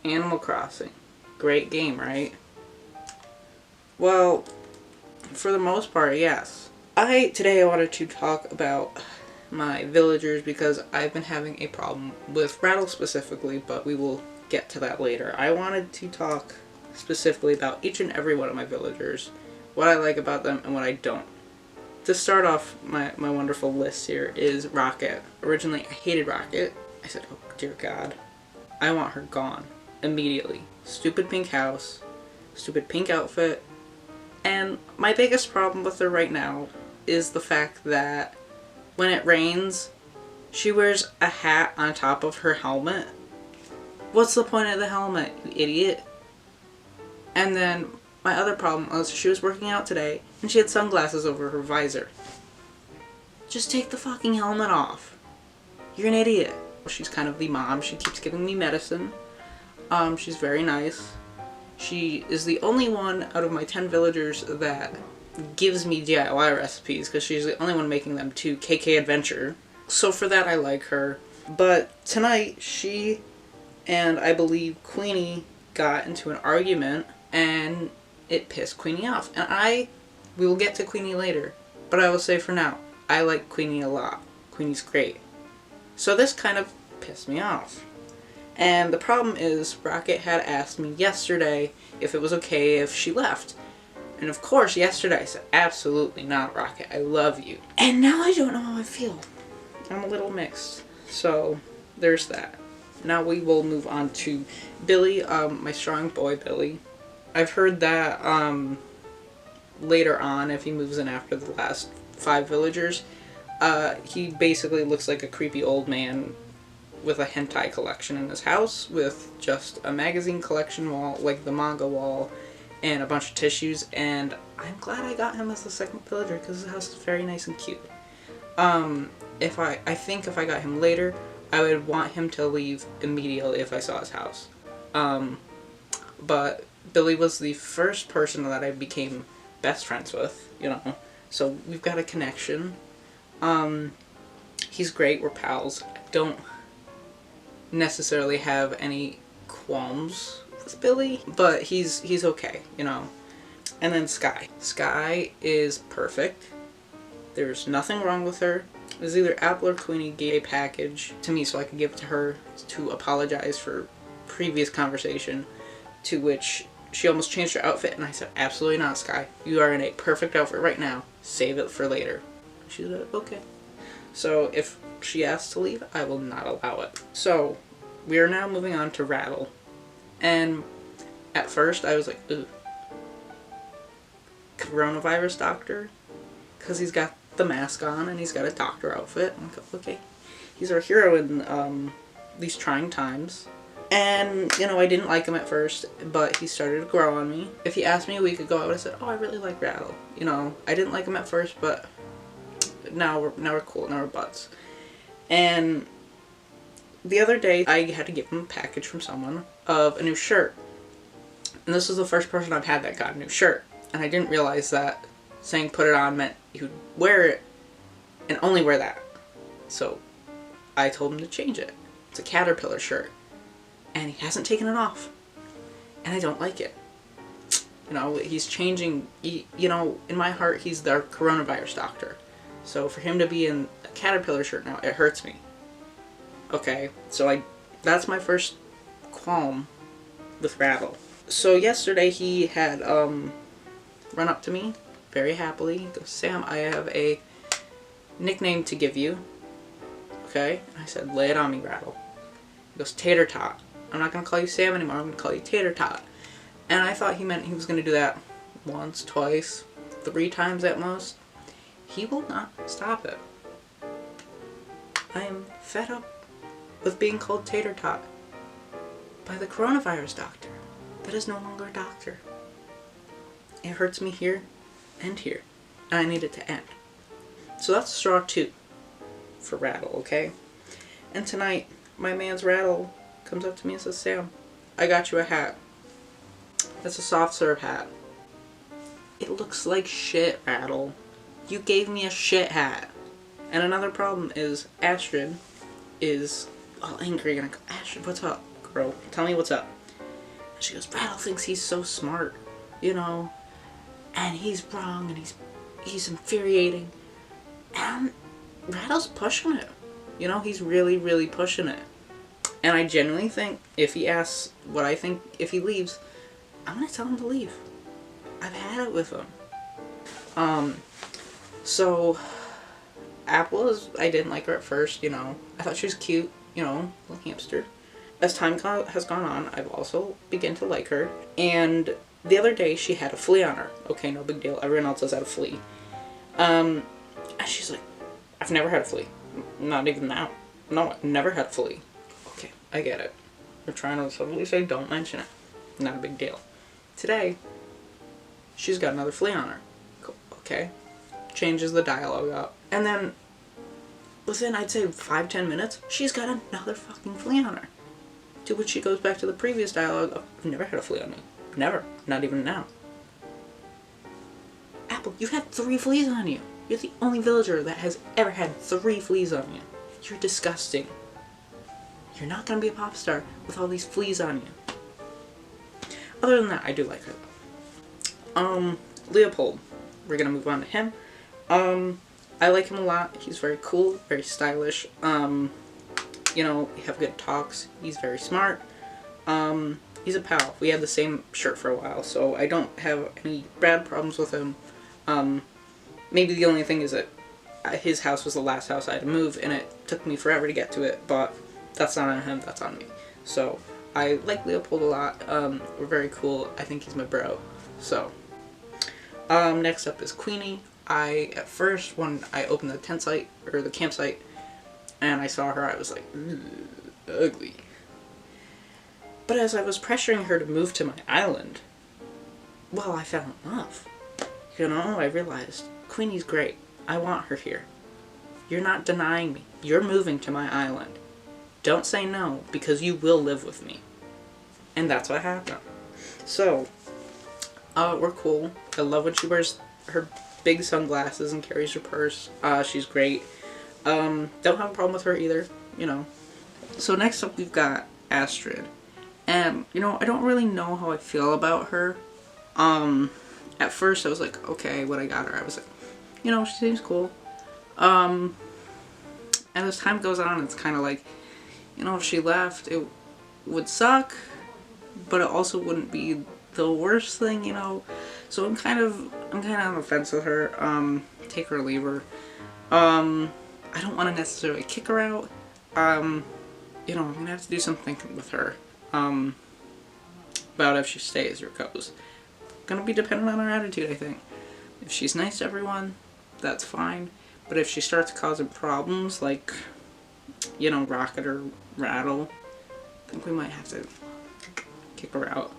Animal Crossing. Great game, right? Well, for the most part, yes. Today I wanted to talk about my villagers because I've been having a problem with Rattle specifically, but we will get to that later. I wanted to talk specifically about each and every one of my villagers, what I like about them and what I don't. To start off my wonderful list here is Rocket. Originally, I hated Rocket. I said, oh dear God, I want her gone immediately. Stupid pink house, stupid pink outfit, and my biggest problem with her right now is the fact that when it rains, she wears a hat on top of her helmet. What's the point of the helmet, you idiot? And then my other problem was she was working out today and she had sunglasses over her visor. Just take the fucking helmet off. You're an idiot. She's kind of the mom. She keeps giving me medicine. She's very nice. She is the only one out of my 10 villagers that gives me DIY recipes because she's the only one making them to KK Adventure. So for that I like her. But tonight she and I believe Queenie got into an argument and it pissed Queenie off. And we will get to Queenie later. But I will say for now, I like Queenie a lot. Queenie's great. So this kind of pissed me off. And the problem is, Rocket had asked me yesterday if it was okay if she left. And of course, yesterday I said, absolutely not, Rocket. I love you. And now I don't know how I feel. I'm a little mixed. So, there's that. Now we will move on to Billy, my strong boy, Billy. I've heard that later on, if he moves in after the last 5 villagers, he basically looks like a creepy old man with a hentai collection in his house, with just a magazine collection wall, like the manga wall, and a bunch of tissues, and I'm glad I got him as the second villager, because his house is very nice and cute. I think if I got him later, I would want him to leave immediately if I saw his house. But Billy was the first person that I became best friends with, you know, so we've got a connection. He's great, we're pals. I don't necessarily have any qualms with Billy, but he's okay, you know. And then Sky. Sky is perfect. There's nothing wrong with her. It was either Apple or Queenie gave a package to me so I could give it to her to apologize for previous conversation, to which she almost changed her outfit, and I said, absolutely not, Sky. You are in a perfect outfit right now. Save it for later. She said, okay. So if she asks to leave, I will not allow it. So we are now moving on to Rattle. And at first I was like, ooh. Coronavirus doctor? Because he's got the mask on and he's got a doctor outfit. I'm like, okay. He's our hero in these trying times. And, you know, I didn't like him at first, but he started to grow on me. If he asked me a week ago, I would have said, oh, I really like Rattle. You know, I didn't like him at first, but now we're cool, now we're buds. And the other day, I had to give him a package from someone of a new shirt. And this was the first person I've had that got a new shirt. And I didn't realize that saying put it on meant he would wear it and only wear that. So I told him to change it. It's a Caterpillar shirt. And he hasn't taken it off. And I don't like it. You know, he's changing, you know, in my heart, he's the coronavirus doctor. So for him to be in a Caterpillar shirt now, it hurts me. Okay, so that's my first qualm with Rattle. So yesterday he had run up to me very happily. He goes, Sam, I have a nickname to give you. Okay, and I said, lay it on me, Rattle. He goes, Tater Tot. I'm not going to call you Sam anymore, I'm going to call you Tater Tot. And I thought he meant he was going to do that once, twice, 3 times at most. He will not stop it. I am fed up with being called Tater Tot by the coronavirus doctor. That is no longer a doctor. It hurts me here and here, and I need it to end. So that's straw 2 for Rattle, okay? And tonight, my man's Rattle comes up to me and says, Sam, I got you a hat. It's a soft serve hat. It looks like shit, Rattle. You gave me a shit hat. And another problem is Astrid is all angry and I go, Astrid, what's up, girl? Tell me what's up. And she goes, Rattle thinks he's so smart, you know, and he's wrong, and he's infuriating. And Rattle's pushing it. You know, he's really, really pushing it. And I genuinely think if he asks what I think if he leaves, I'm going to tell him to leave. I've had it with him. So Apple I didn't like her at first, you know. I thought she was cute, you know, little hamster. As time has gone on, I've also begun to like her. And the other day, she had a flea on her. Okay, no big deal. Everyone else has had a flea. And she's like, I've never had a flea. Not even now. No, I've never had a flea. Okay, I get it. We're trying to subtly say, don't mention it. Not a big deal. Today, she's got another flea on her. Okay. Changes the dialogue up. And then, within, I'd say, 5-10 minutes, she's got another fucking flea on her. To which she goes back to the previous dialogue of, I've never had a flea on me. Never. Not even now. Apple, you've had 3 fleas on you. You're the only villager that has ever had 3 fleas on you. You're disgusting. You're not gonna be a pop star with all these fleas on you. Other than that, I do like her. Leopold. We're gonna move on to him. I like him a lot. He's very cool, very stylish. You know, we have good talks. He's very smart. He's a pal. We had the same shirt for a while, so I don't have any bad problems with him. Maybe the only thing is that his house was the last house I had to move, and it took me forever to get to it, but that's not on him, that's on me. So, I like Leopold a lot. We're very cool. I think he's my bro. So, next up is Queenie. At first, when I opened the tent site, or the campsite, and I saw her, I was like, ugly. But as I was pressuring her to move to my island, well, I fell in love. You know, I realized, Queenie's great. I want her here. You're not denying me. You're moving to my island. Don't say no, because you will live with me. And that's what happened. So, we're cool. I love when she wears her big sunglasses and carries her purse. She's great. Don't have a problem with her either, you know. So next up we've got Astrid. And, you know, I don't really know how I feel about her. At first I was like, okay, when I got her, I was like, you know, she seems cool. And as time goes on, it's kind of like, you know, if she left, it would suck, but it also wouldn't be the worst thing, you know. So I'm kind of on the fence with her. Take her or leave her. I don't want to necessarily kick her out. You know, I'm gonna have to do some thinking with her. About if she stays or goes. Gonna be dependent on her attitude, I think. If she's nice to everyone, that's fine. But if she starts causing problems, like, you know, Rocket or Rattle, I think we might have to kick her out.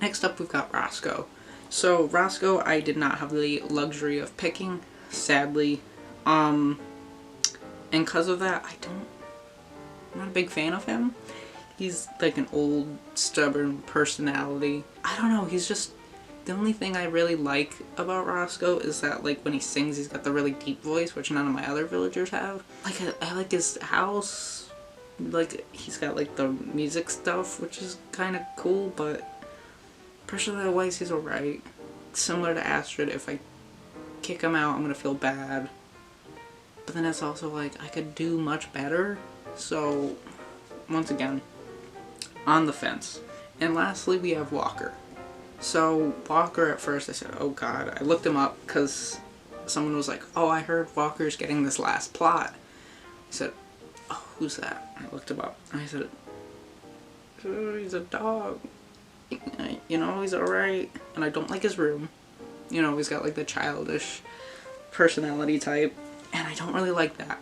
Next up, we've got Roscoe. So, Roscoe, I did not have the luxury of picking, sadly. And because of that, I'm not a big fan of him. He's like an old, stubborn personality. I don't know, he's just... The only thing I really like about Roscoe is that, like, when he sings, he's got the really deep voice, which none of my other villagers have. Like, I like his house. Like, he's got, like, the music stuff, which is kind of cool, but personality-wise, he's alright. Similar to Astrid, if I kick him out, I'm gonna feel bad. But then it's also like, I could do much better. So, once again, on the fence. And lastly, we have Walker. So, Walker, at first I said, oh god. I looked him up because someone was like, oh, I heard Walker's getting this last plot. I said, oh, who's that? I looked him up. And I said, oh, he's a dog. You know, he's alright. And I don't like his room. You know, he's got like the childish personality type. And I don't really like that.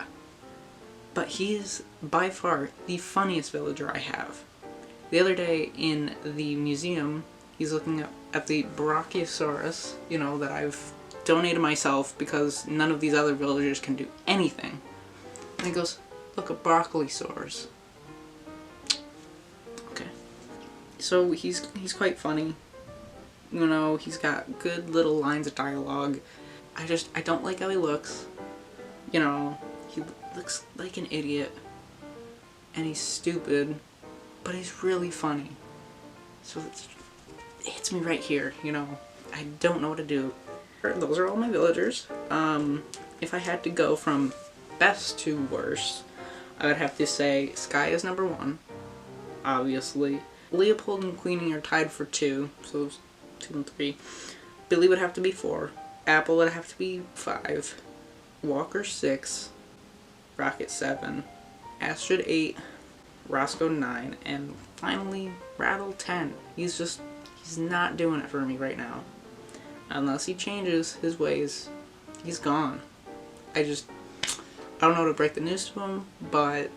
But he is by far the funniest villager I have. The other day in the museum, he's looking at the Brachiosaurus, you know, that I've donated myself because none of these other villagers can do anything. And he goes, look, a Brachiosaurus. Okay. So he's quite funny. You know, he's got good little lines of dialogue. I don't like how he looks. You know, he looks like an idiot. And he's stupid. But he's really funny. So it hits me right here, you know. I don't know what to do. Those are all my villagers. If I had to go from best to worst, I would have to say Sky is number 1, obviously. Leopold and Queenie are tied for 2, so 2 and 3. Billy would have to be 4. Apple would have to be 5. Walker 6. Rocket 7. Astrid 8. Roscoe 9. And finally, Rattle 10. He's not doing it for me right now. Unless he changes his ways, he's gone. I don't know how to break the news to him, but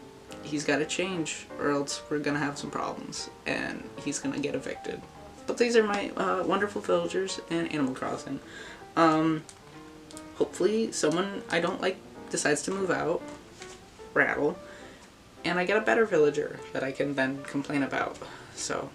he's got to change or else we're going to have some problems and he's going to get evicted. But these are my wonderful villagers in Animal Crossing. Hopefully someone I don't like decides to move out, Rattle, and I get a better villager that I can then complain about. So